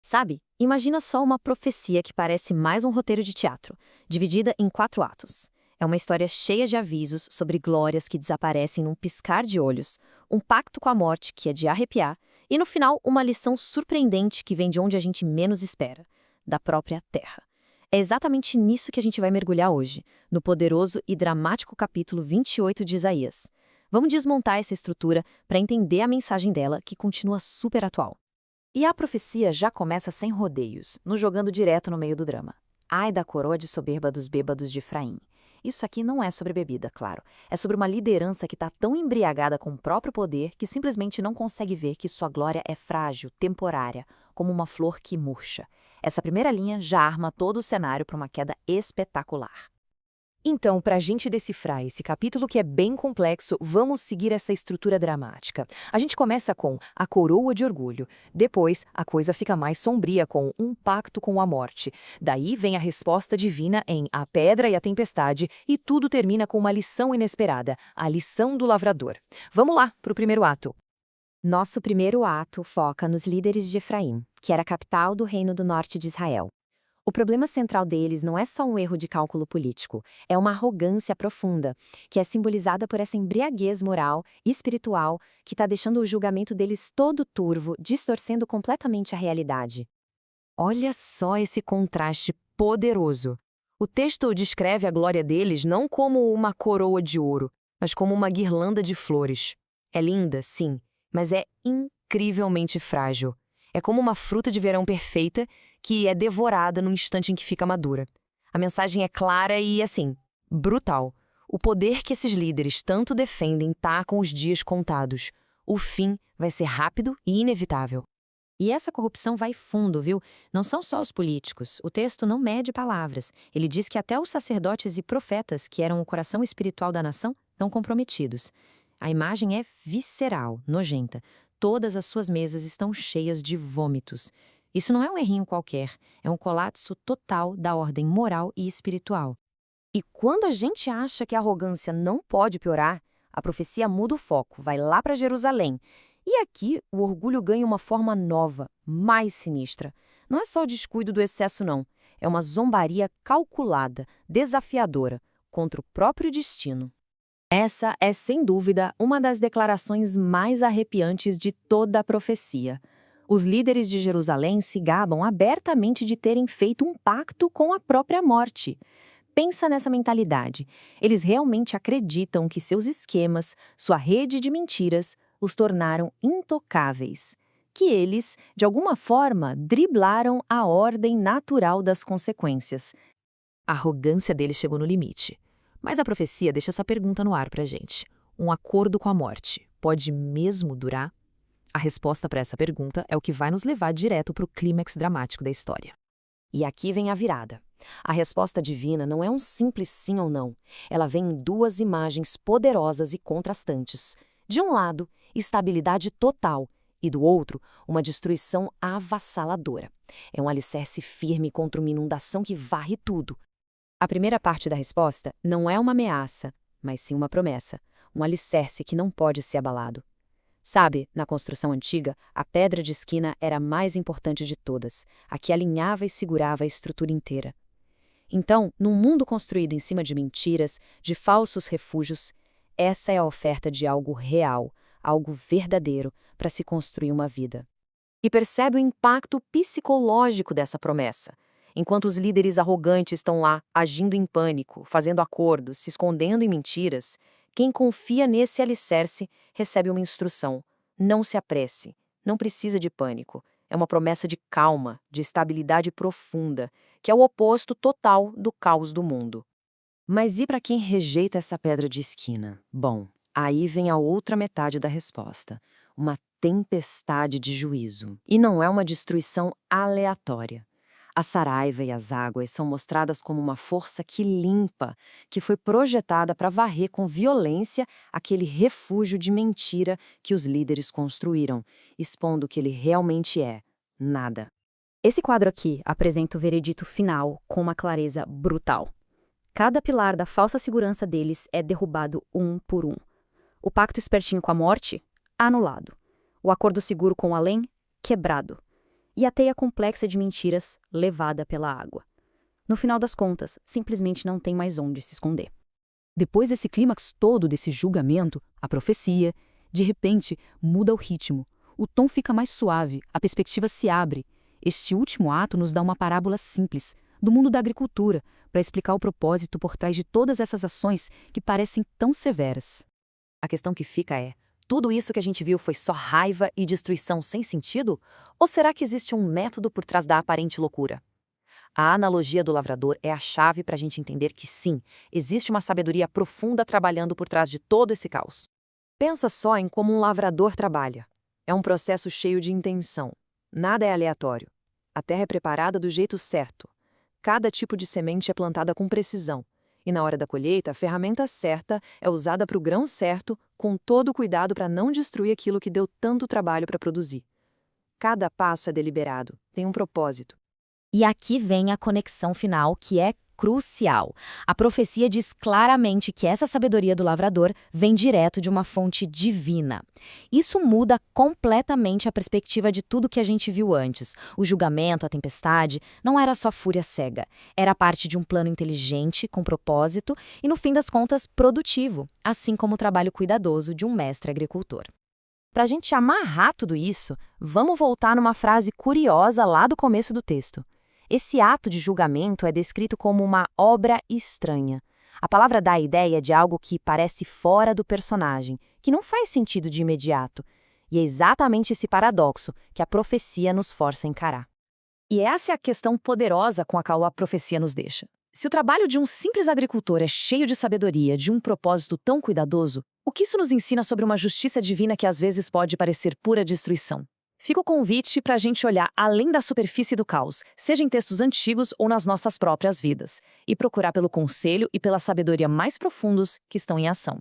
Sabe? Imagina só uma profecia que parece mais um roteiro de teatro, dividida em 4 atos. É uma história cheia de avisos sobre glórias que desaparecem num piscar de olhos, um pacto com a morte que é de arrepiar, e no final uma lição surpreendente que vem de onde a gente menos espera, da própria Terra. É exatamente nisso que a gente vai mergulhar hoje, no poderoso e dramático capítulo 28 de Isaías. Vamos desmontar essa estrutura para entender a mensagem dela, que continua super atual. E a profecia já começa sem rodeios, nos jogando direto no meio do drama. Ai da coroa de soberba dos bêbados de Efraim. Isso aqui não é sobre bebida, claro. É sobre uma liderança que está tão embriagada com o próprio poder que simplesmente não consegue ver que sua glória é frágil, temporária, como uma flor que murcha. Essa primeira linha já arma todo o cenário para uma queda espetacular. Então, para a gente decifrar esse capítulo que é bem complexo, vamos seguir essa estrutura dramática. A gente começa com a coroa de orgulho. Depois, a coisa fica mais sombria com um pacto com a morte. Daí vem a resposta divina em a pedra e a tempestade e tudo termina com uma lição inesperada, a lição do lavrador. Vamos lá para o primeiro ato. Nosso primeiro ato foca nos líderes de Efraim, que era a capital do reino do norte de Israel. O problema central deles não é só um erro de cálculo político, é uma arrogância profunda, que é simbolizada por essa embriaguez moral e espiritual que está deixando o julgamento deles todo turvo, distorcendo completamente a realidade. Olha só esse contraste poderoso. O texto descreve a glória deles não como uma coroa de ouro, mas como uma guirlanda de flores. É linda, sim, mas é incrivelmente frágil. É como uma fruta de verão perfeita que é devorada no instante em que fica madura. A mensagem é clara e, assim, brutal. O poder que esses líderes tanto defendem está com os dias contados. O fim vai ser rápido e inevitável. E essa corrupção vai fundo, viu? Não são só os políticos. O texto não mede palavras. Ele diz que até os sacerdotes e profetas, que eram o coração espiritual da nação, estão comprometidos. A imagem é visceral, nojenta. Todas as suas mesas estão cheias de vômitos. Isso não é um errinho qualquer, é um colapso total da ordem moral e espiritual. E quando a gente acha que a arrogância não pode piorar, a profecia muda o foco, vai lá para Jerusalém. E aqui o orgulho ganha uma forma nova, mais sinistra. Não é só o descuido do excesso, não. É uma zombaria calculada, desafiadora, contra o próprio destino. Essa é, sem dúvida, uma das declarações mais arrepiantes de toda a profecia. Os líderes de Jerusalém se gabam abertamente de terem feito um pacto com a própria morte. Pensa nessa mentalidade. Eles realmente acreditam que seus esquemas, sua rede de mentiras, os tornaram intocáveis. Que eles, de alguma forma, driblaram a ordem natural das consequências. A arrogância deles chegou no limite. Mas a profecia deixa essa pergunta no ar pra gente. Um acordo com a morte pode mesmo durar? A resposta para essa pergunta é o que vai nos levar direto para o clímax dramático da história. E aqui vem a virada. A resposta divina não é um simples sim ou não. Ela vem em duas imagens poderosas e contrastantes. De um lado, estabilidade total, e do outro, uma destruição avassaladora. É um alicerce firme contra uma inundação que varre tudo. A primeira parte da resposta não é uma ameaça, mas sim uma promessa, um alicerce que não pode ser abalado. Sabe, na construção antiga, a pedra de esquina era a mais importante de todas, a que alinhava e segurava a estrutura inteira. Então, num mundo construído em cima de mentiras, de falsos refúgios, essa é a oferta de algo real, algo verdadeiro, para se construir uma vida. E percebe o impacto psicológico dessa promessa. Enquanto os líderes arrogantes estão lá, agindo em pânico, fazendo acordos, se escondendo em mentiras, quem confia nesse alicerce recebe uma instrução. Não se apresse, não precisa de pânico. É uma promessa de calma, de estabilidade profunda, que é o oposto total do caos do mundo. Mas e para quem rejeita essa pedra de esquina? Bom, aí vem a outra metade da resposta. Uma tempestade de juízo. E não é uma destruição aleatória. A saraiva e as águas são mostradas como uma força que limpa, que foi projetada para varrer com violência aquele refúgio de mentira que os líderes construíram, expondo o que ele realmente é: nada. Esse quadro aqui apresenta o veredito final com uma clareza brutal. Cada pilar da falsa segurança deles é derrubado um por um. O pacto espertinho com a morte? Anulado. O acordo seguro com o além? Quebrado. e a teia complexa de mentiras levada pela água. No final das contas, simplesmente não tem mais onde se esconder. Depois desse clímax todo, desse julgamento, a profecia, de repente, muda o ritmo. O tom fica mais suave, a perspectiva se abre. Este último ato nos dá uma parábola simples, do mundo da agricultura, para explicar o propósito por trás de todas essas ações que parecem tão severas. A questão que fica é: tudo isso que a gente viu foi só raiva e destruição sem sentido? Ou será que existe um método por trás da aparente loucura? A analogia do lavrador é a chave para a gente entender que sim, existe uma sabedoria profunda trabalhando por trás de todo esse caos. Pensa só em como um lavrador trabalha. É um processo cheio de intenção. Nada é aleatório. A terra é preparada do jeito certo. Cada tipo de semente é plantada com precisão. E na hora da colheita, a ferramenta certa é usada para o grão certo, com todo o cuidado para não destruir aquilo que deu tanto trabalho para produzir. Cada passo é deliberado, tem um propósito. E aqui vem a conexão final, que é crucial. A profecia diz claramente que essa sabedoria do lavrador vem direto de uma fonte divina. Isso muda completamente a perspectiva de tudo que a gente viu antes. O julgamento, a tempestade, não era só fúria cega. Era parte de um plano inteligente, com propósito e, no fim das contas, produtivo, assim como o trabalho cuidadoso de um mestre agricultor. Para a gente amarrar tudo isso, vamos voltar numa frase curiosa lá do começo do texto. Esse ato de julgamento é descrito como uma obra estranha. A palavra dá a ideia de algo que parece fora do personagem, que não faz sentido de imediato. E é exatamente esse paradoxo que a profecia nos força a encarar. E essa é a questão poderosa com a qual a profecia nos deixa. Se o trabalho de um simples agricultor é cheio de sabedoria, de um propósito tão cuidadoso, o que isso nos ensina sobre uma justiça divina que às vezes pode parecer pura destruição? Fica o convite para a gente olhar além da superfície do caos, seja em textos antigos ou nas nossas próprias vidas, e procurar pelo conselho e pela sabedoria mais profundos que estão em ação.